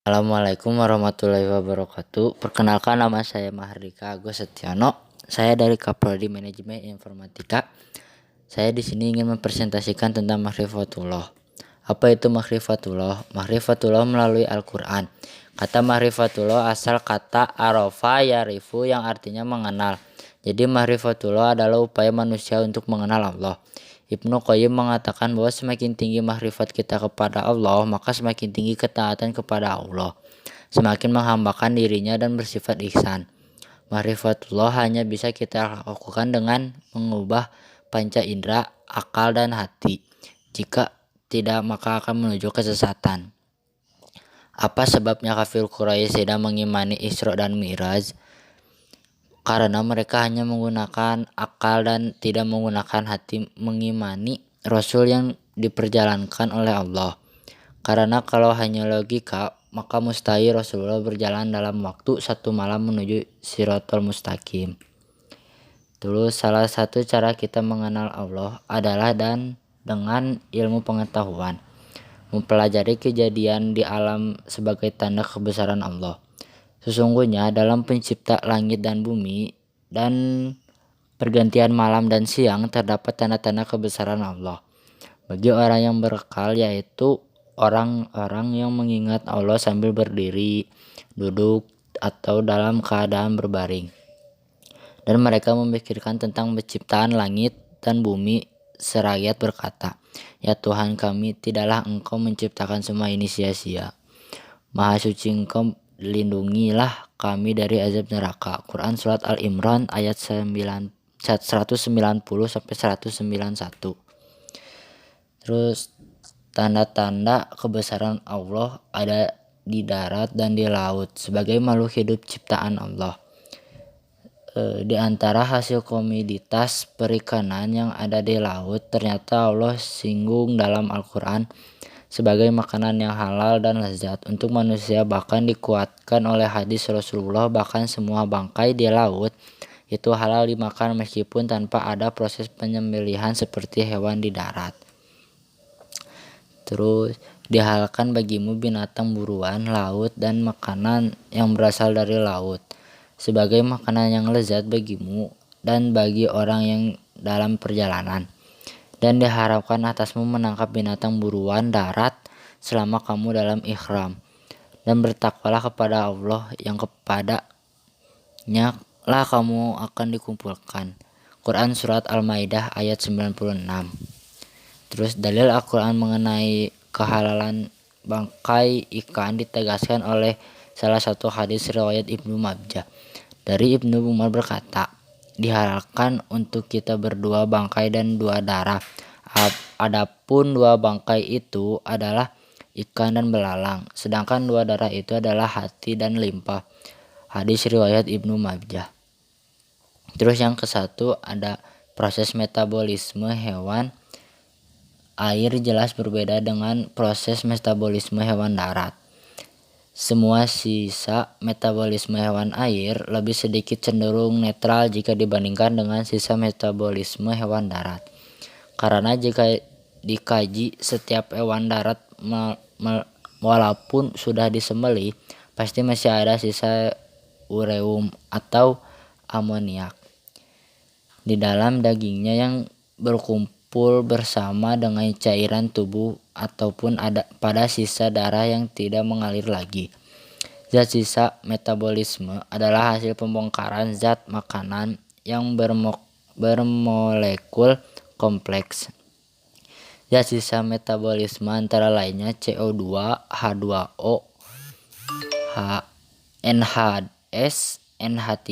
Assalamualaikum warahmatullahi wabarakatuh. Perkenalkan, nama saya Mahardika Agus Setiono. Saya dari Kaprodi Manajemen Informatika. Saya di sini ingin mempresentasikan tentang Ma'rifatullah. Apa itu Ma'rifatullah? Ma'rifatullah melalui Al-Quran. Kata Ma'rifatullah asal kata arofa yarifu yang artinya mengenal. Jadi Ma'rifatullah adalah upaya manusia untuk mengenal Allah. Ibnu Qayyim mengatakan bahwa semakin tinggi makrifat kita kepada Allah, maka semakin tinggi ketaatan kepada Allah, semakin menghambakan dirinya dan bersifat ihsan. Makrifatullah hanya bisa kita lakukan dengan mengubah panca indera, akal dan hati. Jika tidak, maka akan menuju kesesatan. Apa sebabnya kafir Quraisy tidak mengimani Isra dan Mi'raj? Karena mereka hanya menggunakan akal dan tidak menggunakan hati mengimani Rasul yang diperjalankan oleh Allah. Karena kalau hanya logika, maka mustahil Rasulullah berjalan dalam waktu 1 malam menuju Shirathul Mustaqim. Terus salah satu cara kita mengenal Allah adalah dengan ilmu pengetahuan, mempelajari kejadian di alam sebagai tanda kebesaran Allah. Sesungguhnya dalam pencipta langit dan bumi dan pergantian malam dan siang terdapat tanda-tanda kebesaran Allah bagi orang yang berakal, yaitu orang-orang yang mengingat Allah sambil berdiri, duduk, atau dalam keadaan berbaring. Dan mereka memikirkan tentang penciptaan langit dan bumi seraya berkata, "Ya Tuhan kami, tidaklah Engkau menciptakan semua ini sia-sia. Maha suci Engkau, lindungilah kami dari azab neraka." Quran Surat Al-Imran ayat 190 sampai 191. Terus tanda-tanda kebesaran Allah ada di darat dan di laut sebagai makhluk hidup ciptaan Allah. Di antara hasil komoditas perikanan yang ada di laut, ternyata Allah singgung dalam Al-Quran sebagai makanan yang halal dan lezat untuk manusia. Bahkan dikuatkan oleh hadis Rasulullah, bahkan semua bangkai di laut itu halal dimakan meskipun tanpa ada proses penyembelihan seperti hewan di darat. Terus dihalalkan bagimu binatang buruan laut dan makanan yang berasal dari laut sebagai makanan yang lezat bagimu dan bagi orang yang dalam perjalanan. Dan diharapkan atasmu menangkap binatang buruan darat selama kamu dalam ihram. Dan bertakwalah kepada Allah yang kepadanya lah kamu akan dikumpulkan. Quran Surat Al-Maidah ayat 96. Terus dalil Al-Quran mengenai kehalalan bangkai ikan ditegaskan oleh salah satu hadis riwayat Ibnu Majah. Dari Ibnu Umar berkata, dihalalkan untuk kita berdua bangkai dan 2 darah. Adapun 2 bangkai itu adalah ikan dan belalang, sedangkan 2 darah itu adalah hati dan limpa. Hadis riwayat Ibnu Majah. Terus yang ke-1 ada proses metabolisme hewan air jelas berbeda dengan proses metabolisme hewan darat. Semua sisa metabolisme hewan air lebih sedikit cenderung netral jika dibandingkan dengan sisa metabolisme hewan darat. Karena jika dikaji setiap hewan darat walaupun sudah disembelih, pasti masih ada sisa ureum atau amoniak di dalam dagingnya yang berkumpul bersama dengan cairan tubuh ataupun ada pada sisa darah yang tidak mengalir lagi. Zat sisa metabolisme adalah hasil pembongkaran zat makanan yang bermolekul kompleks. Zat sisa metabolisme antara lainnya CO2, H2O, NHS, NH3,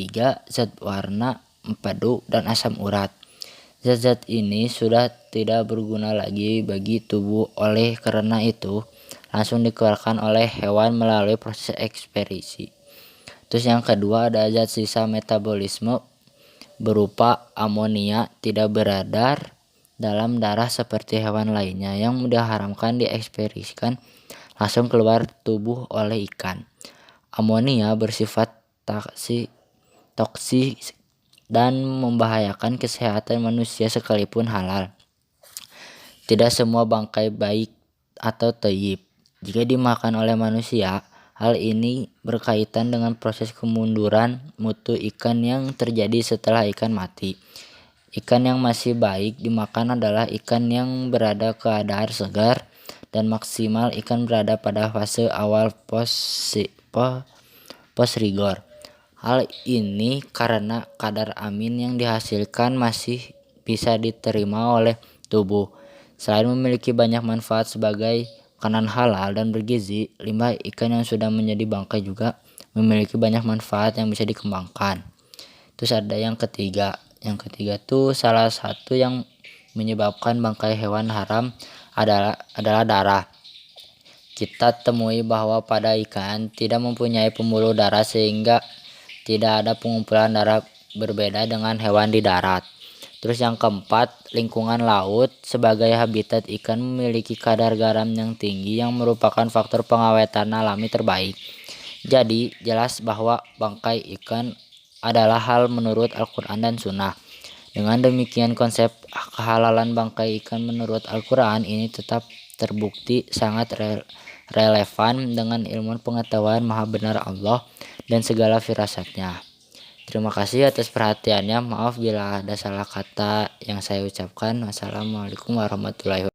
zat warna, empedu, dan asam urat. Zat-zat ini sudah tidak berguna lagi bagi tubuh, oleh karena itu langsung dikeluarkan oleh hewan melalui proses ekspresi. Terus yang kedua ada zat sisa metabolisme berupa amonia tidak beredar dalam darah seperti hewan lainnya yang diharamkan diekspresikan langsung keluar tubuh oleh ikan. Amonia bersifat toksik dan membahayakan kesehatan manusia sekalipun halal. Tidak semua bangkai baik atau thayyib. Jika dimakan oleh manusia, Hal ini berkaitan dengan proses kemunduran mutu ikan yang terjadi setelah ikan mati. Ikan yang masih baik dimakan adalah ikan yang berada keadaan segar dan maksimal ikan berada pada fase awal post rigor. Hal ini karena kadar amin yang dihasilkan masih bisa diterima oleh tubuh. Selain memiliki banyak manfaat sebagai makanan halal dan bergizi, limbah ikan yang sudah menjadi bangkai juga memiliki banyak manfaat yang bisa dikembangkan. Terus ada yang ketiga. Yang ketiga tuh salah satu yang menyebabkan bangkai hewan haram adalah darah. Kita temui bahwa pada ikan tidak mempunyai pembuluh darah sehingga tidak ada pengumpulan darah berbeda dengan hewan di darat. Terus yang keempat, lingkungan laut sebagai habitat ikan memiliki kadar garam yang tinggi yang merupakan faktor pengawetan alami terbaik. Jadi jelas bahwa bangkai ikan adalah hal menurut Al-Quran dan Sunnah. Dengan demikian konsep kehalalan bangkai ikan menurut Al-Quran ini tetap terbukti sangat relevan dengan ilmu pengetahuan maha benar Allah dan segala firasatnya. Terima kasih atas perhatiannya. Maaf bila ada salah kata yang saya ucapkan. Wassalamualaikum warahmatullahi wabarakatuh.